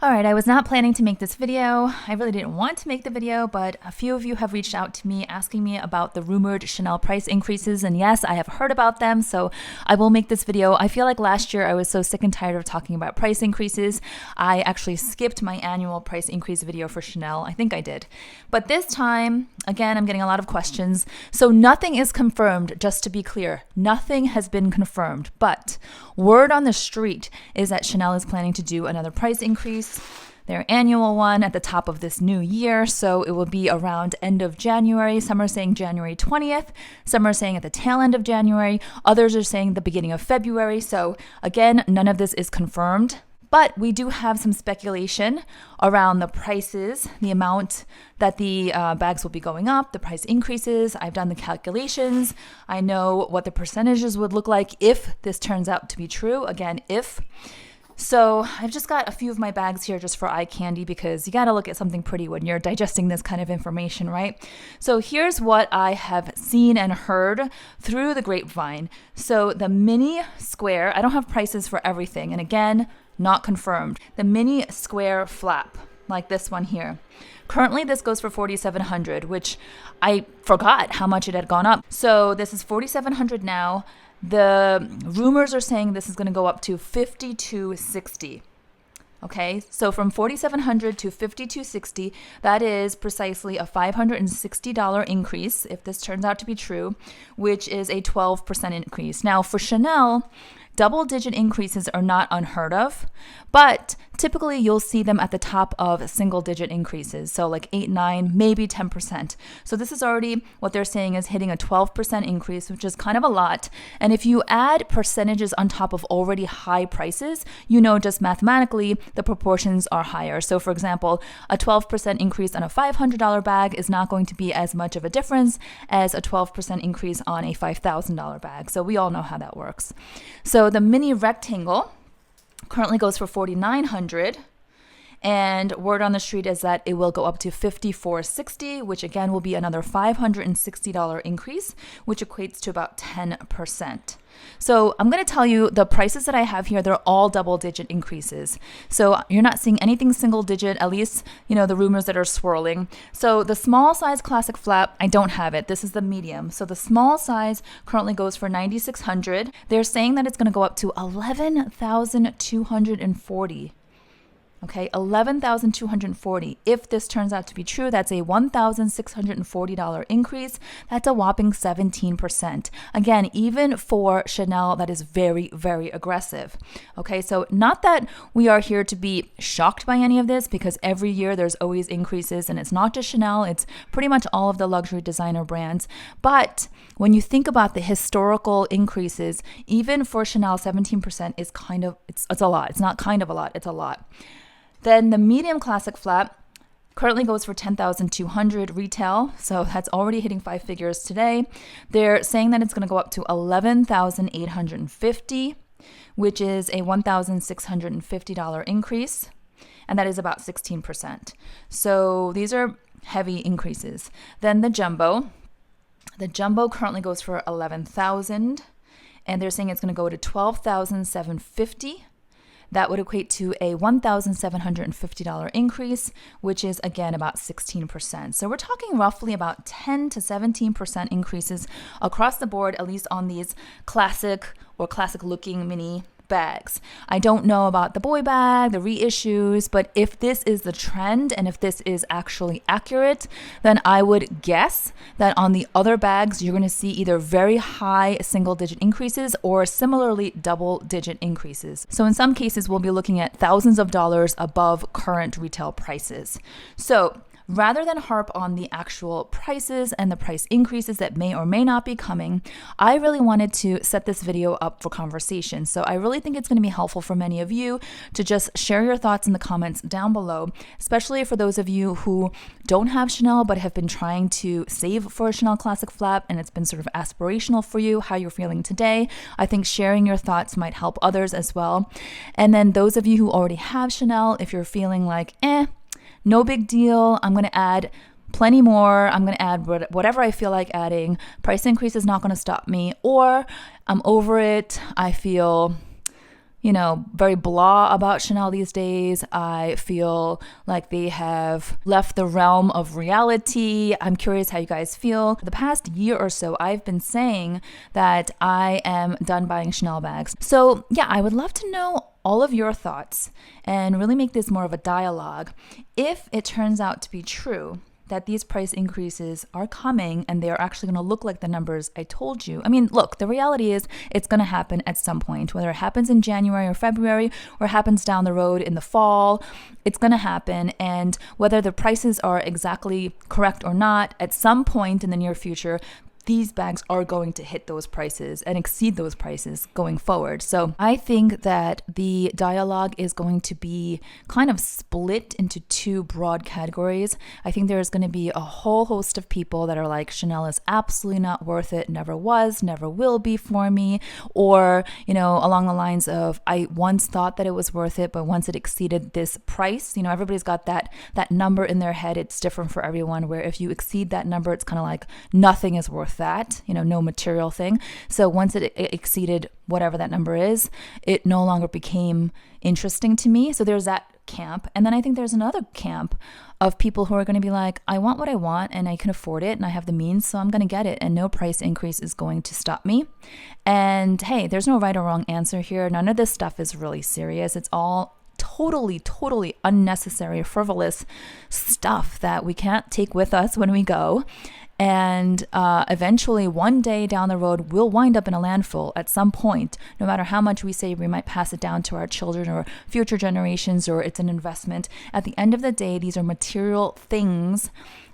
All right, I was not planning to make this video. I really didn't want to make the video, but a few of you have reached out to me asking me about the rumored Chanel price increases. And yes, I have heard about them, so I will make this video. I feel like last year I was so sick and tired of talking about price increases. I actually skipped my annual price increase video for Chanel. I think I did. But this time, again, I'm getting a lot of questions. So nothing is confirmed, just to be clear. Nothing has been confirmed, but word on the street is that Chanel is planning to do another price increase, their annual one at the top of this new year. So it will be around end of January. Some are saying January 20th. Some are saying at the tail end of January. Others are saying the beginning of February. So again, none of this is confirmed. But we do have some speculation around the prices, the amount that the bags will be going up, the price increases. I've done the calculations. I know what the percentages would look like if this turns out to be true. Again, if. So I've just got a few of my bags here just for eye candy because you got to look at something pretty when you're digesting this kind of information, right? So here's what I have seen and heard through the grapevine. So the mini square, I don't have prices for everything. And again, not confirmed. The mini square flap, like this one here. Currently, this goes for $4,700, which I forgot how much it had gone up. So this is $4,700 now. The rumors are saying this is going to go up to $5,260. Okay, so from $4,700 to $5,260, that is precisely a $560 increase, if this turns out to be true, which is a 12% increase. Now, for Chanel, double-digit increases are not unheard of, but typically you'll see them at the top of single-digit increases, so like 8, 9, maybe 10%. So this is already what they're saying is hitting a 12% increase, which is kind of a lot. And if you add percentages on top of already high prices, you know just mathematically the proportions are higher. So for example, a 12% increase on a $500 bag is not going to be as much of a difference as a 12% increase on a $5,000 bag. So we all know how that works. So the mini rectangle currently goes for $4,900, and word on the street is that it will go up to $5,460, which again will be another $560 increase, which equates to about 10%. So I'm going to tell you the prices that I have here, they're all double-digit increases. So you're not seeing anything single-digit, at least, the rumors that are swirling. So the small size classic flap, I don't have it. This is the medium. So the small size currently goes for $9,600. They're saying that it's going to go up to $11,240. Okay, $11,240. If this turns out to be true, that's a $1,640 increase. That's a whopping 17%. Again, even for Chanel, that is very, very aggressive. Okay, so not that we are here to be shocked by any of this, because every year there's always increases, and it's not just Chanel, it's pretty much all of the luxury designer brands. But when you think about the historical increases, even for Chanel, 17% is it's a lot. It's not kind of a lot, it's a lot. Then the medium classic flap currently goes for $10,200 retail, so that's already hitting 5 figures today. They're saying that it's going to go up to $11,850, which is a $1,650 increase, and that is about 16%. So these are heavy increases. Then the jumbo currently goes for $11,000, and they're saying it's going to go to $12,750. That would equate to a $1,750 increase, which is, again, about 16%. So we're talking roughly about 10 to 17% increases across the board, at least on these classic or classic-looking mini bags. I don't know about the boy bag, the reissues, but if this is the trend and if this is actually accurate, then I would guess that on the other bags, you're going to see either very high single-digit increases or similarly double-digit increases. So in some cases, we'll be looking at thousands of dollars above current retail prices. So rather than harp on the actual prices and the price increases that may or may not be coming, I really wanted to set this video up for conversation. So I really think it's going to be helpful for many of you to just share your thoughts in the comments down below, especially for those of you who don't have Chanel but have been trying to save for a Chanel classic flap and it's been sort of aspirational for you, how you're feeling today. I think sharing your thoughts might help others as well. And then those of you who already have Chanel, if you're feeling like, no big deal, I'm going to add plenty more. I'm going to add whatever I feel like adding. Price increase is not going to stop me. Or I'm over it. I feel very blah about Chanel these days. I feel like they have left the realm of reality. I'm curious how you guys feel. The past year or so, I've been saying that I am done buying Chanel bags. So yeah, I would love to know all of your thoughts and really make this more of a dialogue. If it turns out to be true that these price increases are coming and they're actually going to look like the numbers I told you. I mean, look, the reality is it's going to happen at some point, whether it happens in January or February or happens down the road in the fall, it's going to happen. And whether the prices are exactly correct or not, at some point in the near future, these bags are going to hit those prices and exceed those prices going forward. So I think that the dialogue is going to be kind of split into two broad categories. I think there's going to be a whole host of people that are like, Chanel is absolutely not worth it, never was, never will be for me. Or, along the lines of, I once thought that it was worth it, but once it exceeded this price, everybody's got that number in their head. It's different for everyone, where if you exceed that number, it's kind of like nothing is worth that, no material thing. So once it exceeded whatever that number is, it no longer became interesting to me. So there's that camp. And then I think there's another camp of people who are going to be like, I want what I want and I can afford it and I have the means, so I'm going to get it, and no price increase is going to stop me. And hey, there's no right or wrong answer here. None of this stuff is really serious. It's all totally unnecessary, frivolous stuff that we can't take with us when we go. And eventually, one day down the road, we'll wind up in a landfill at some point, no matter how much we say we might pass it down to our children or future generations, or it's an investment. At the end of the day, these are material things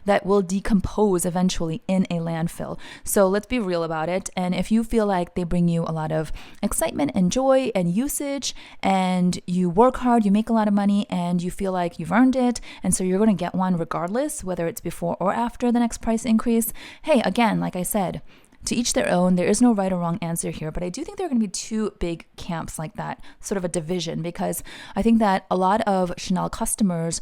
that will decompose eventually in a landfill. So let's be real about it. And if you feel like they bring you a lot of excitement and joy and usage, and you work hard, you make a lot of money, and you feel like you've earned it, and so you're going to get one regardless, whether it's before or after the next price increase. Hey, again, like I said, to each their own. There is no right or wrong answer here, but I do think there are going to be two big camps like that, sort of a division, because I think that a lot of Chanel customers,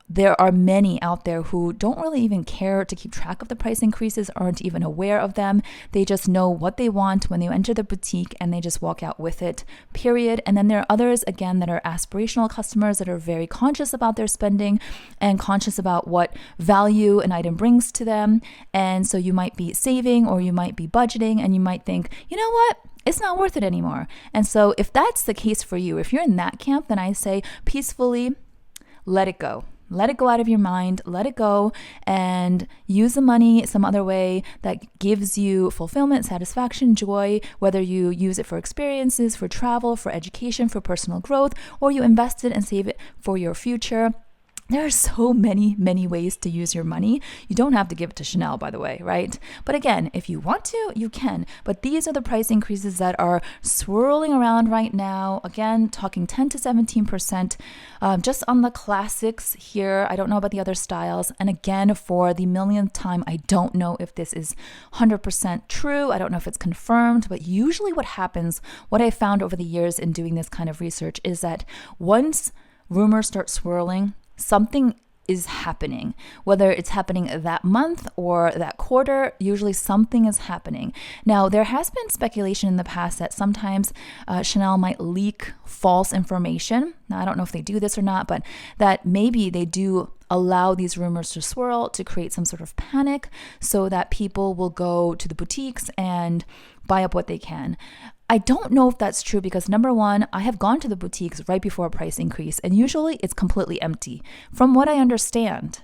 there are many out there who don't really even care to keep track of the price increases, aren't even aware of them. They just know what they want when they enter the boutique and they just walk out with it, period. And then there are others, again, that are aspirational customers that are very conscious about their spending and conscious about what value an item brings to them. And so you might be saving or you might be budgeting and you might think, you know what? It's not worth it anymore. And so if that's the case for you, if you're in that camp, then I say peacefully let it go. Let it go out of your mind, let it go, and use the money some other way that gives you fulfillment, satisfaction, joy, whether you use it for experiences, for travel, for education, for personal growth, or you invest it and save it for your future. There are so many ways to use your money. You don't have to give it to Chanel, by the way, right? But again, if you want to, you can. But these are the price increases that are swirling around right now. Again, talking 10 to 17%, just on the classics here. I don't know about the other styles. And again, for the millionth time, I don't know if this is 100% true. I don't know if it's confirmed. But usually what happens, what I found over the years in doing this kind of research, is that once rumors start swirling, something is happening. Whether it's happening that month or that quarter, usually something is happening. Now, there has been speculation in the past that sometimes Chanel might leak false information. Now, I don't know if they do this or not, but that maybe they do allow these rumors to swirl to create some sort of panic so that people will go to the boutiques and buy up what they can. I don't know if that's true because, number one, I have gone to the boutiques right before a price increase, and usually it's completely empty. From what I understand,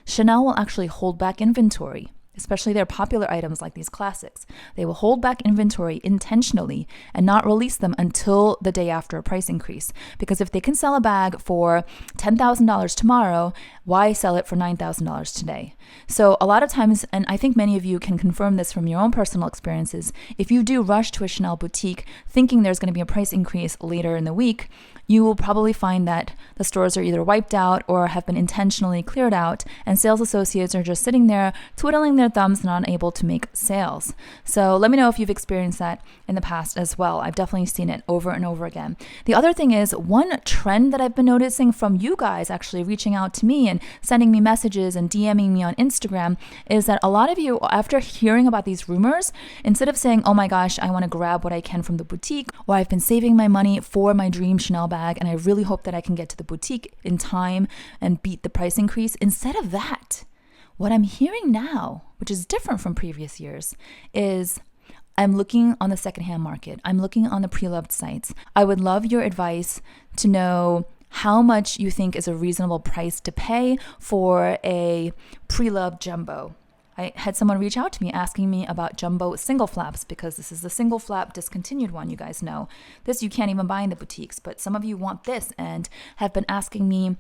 Chanel will actually hold back inventory, especially their popular items like these classics. They will hold back inventory intentionally and not release them until the day after a price increase. Because if they can sell a bag for $10,000 tomorrow, why sell it for $9,000 today? So a lot of times, and I think many of you can confirm this from your own personal experiences, if you do rush to a Chanel boutique thinking there's going to be a price increase later in the week, you will probably find that the stores are either wiped out or have been intentionally cleared out, and sales associates are just sitting there twiddling their their thumbs and unable to make sales. So let me know if you've experienced that in the past as well. I've definitely seen it over and over again. The other thing is, one trend that I've been noticing from you guys actually reaching out to me and sending me messages and DMing me on Instagram is that a lot of you, after hearing about these rumors, instead of saying, oh my gosh, I want to grab what I can from the boutique, or I've been saving my money for my dream Chanel bag and I really hope that I can get to the boutique in time and beat the price increase, instead of that, what I'm hearing now, which is different from previous years, is I'm looking on the secondhand market. I'm looking on the pre-loved sites. I would love your advice to know how much you think is a reasonable price to pay for a pre-loved jumbo. I had someone reach out to me asking me about jumbo single flaps, because this is the single flap discontinued one, you guys know. This you can't even buy in the boutiques, but some of you want this and have been asking me,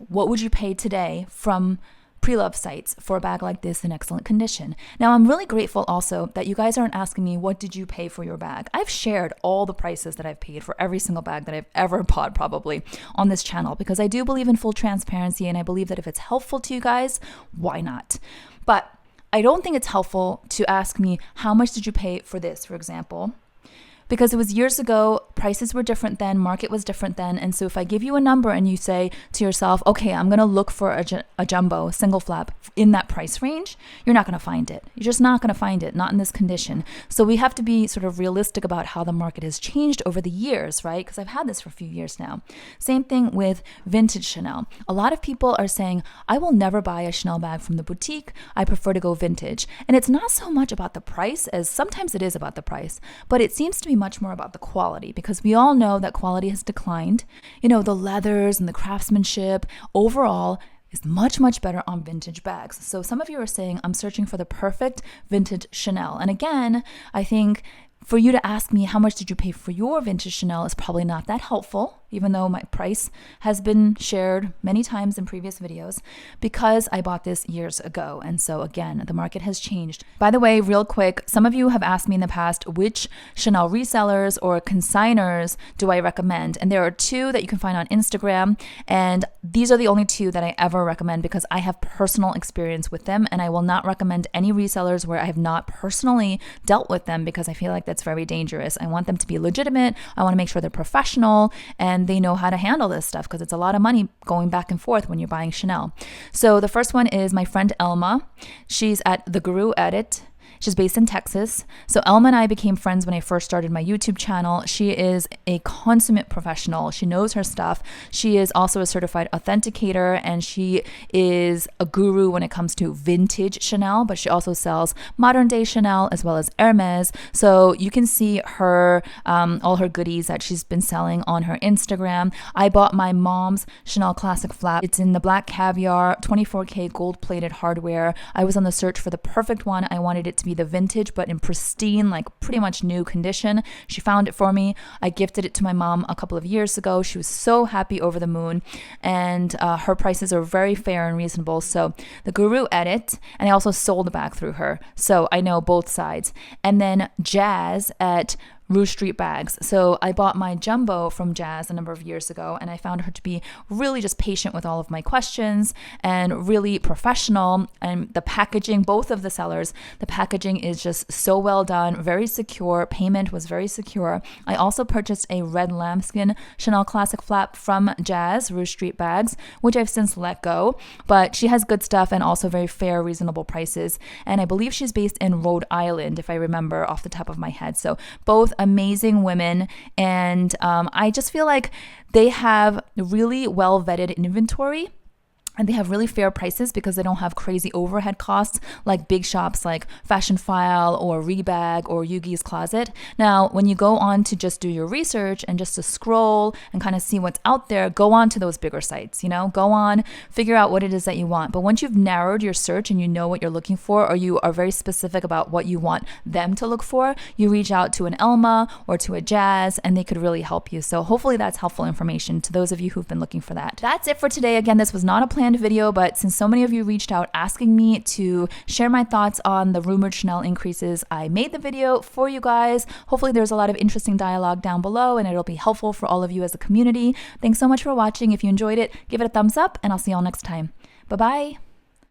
what would you pay today from pre-love sites for a bag like this in excellent condition? Now, I'm really grateful also that you guys aren't asking me, what did you pay for your bag? I've shared all the prices that I've paid for every single bag that I've ever bought probably on this channel, because I do believe in full transparency, and I believe that if it's helpful to you guys, why not? But I don't think it's helpful to ask me, how much did you pay for this, for example? Because it was years ago, prices were different then, market was different then. And so if I give you a number and you say to yourself, okay, I'm going to look for a jumbo single flap in that price range, you're not going to find it. You're just not going to find it, not in this condition. So we have to be sort of realistic about how the market has changed over the years, right? Because I've had this for a few years now. Same thing with vintage Chanel. A lot of people are saying, I will never buy a Chanel bag from the boutique. I prefer to go vintage. And it's not so much about the price, as sometimes it is about the price, but it seems to be much more about the quality, because we all know that quality has declined. The leathers and the craftsmanship overall is much, much better on vintage bags. So some of you are saying, I'm searching for the perfect vintage Chanel. And again, I think for you to ask me, how much did you pay for your vintage Chanel, is probably not that helpful, even though my price has been shared many times in previous videos, because I bought this years ago. And so again, the market has changed. By the way, real quick, some of you have asked me in the past, which Chanel resellers or consigners do I recommend? And there are two that you can find on Instagram. And these are the only two that I ever recommend, because I have personal experience with them. And I will not recommend any resellers where I have not personally dealt with them, because I feel like that's very dangerous. I want them to be legitimate. I want to make sure they're professional and they know how to handle this stuff, because it's a lot of money going back and forth when you're buying Chanel. So the first one is my friend Elma. She's at The Guru Edit. She's based in Texas. So Elma and I became friends when I first started my YouTube channel. She is a consummate professional. She knows her stuff. She is also a certified authenticator, and she is a guru when it comes to vintage Chanel, but she also sells modern day Chanel as well as Hermes. So you can see her, all her goodies that she's been selling on her Instagram. I bought my mom's Chanel Classic Flap. It's in the black caviar, 24K gold plated hardware. I was on the search for the perfect one. I wanted it to be the vintage, but in pristine, like pretty much new condition. She found it for me. I gifted it to my mom a couple of years ago. She was so happy, over the moon, and her prices are very fair and reasonable. So the Guru Edit, and I also sold the bag through her, so I know both sides. And then Jazz at Rouge Street Bags. So I bought my jumbo from Jazz a number of years ago, and I found her to be really just patient with all of my questions and really professional. And the packaging, both of the sellers, the packaging is just so well done, very secure. Payment was very secure. I also purchased a red lambskin Chanel Classic Flap from Jazz, Rouge Street Bags, which I've since let go, but she has good stuff and also very fair, reasonable prices. And I believe she's based in Rhode Island, if I remember off the top of my head. So both amazing women, and I just feel like they have really well vetted inventory. And they have really fair prices because they don't have crazy overhead costs like big shops like Fashionphile or Rebag or Yugi's Closet. Now, when you go on to just do your research and just to scroll and kind of see what's out there, go on to those bigger sites, go on, figure out what it is that you want. But once you've narrowed your search and you know what you're looking for, or you are very specific about what you want them to look for, you reach out to an Elma or to a Jazz, and they could really help you. So hopefully that's helpful information to those of you who've been looking for that. That's it for today. Again, this was not a planned video, but since so many of you reached out asking me to share my thoughts on the rumored Chanel increases, I made the video for you guys. Hopefully there's a lot of interesting dialogue down below, and it'll be helpful for all of you as a community. Thanks so much for watching. If you enjoyed it, give it a thumbs up, and I'll see y'all next time. Bye-bye.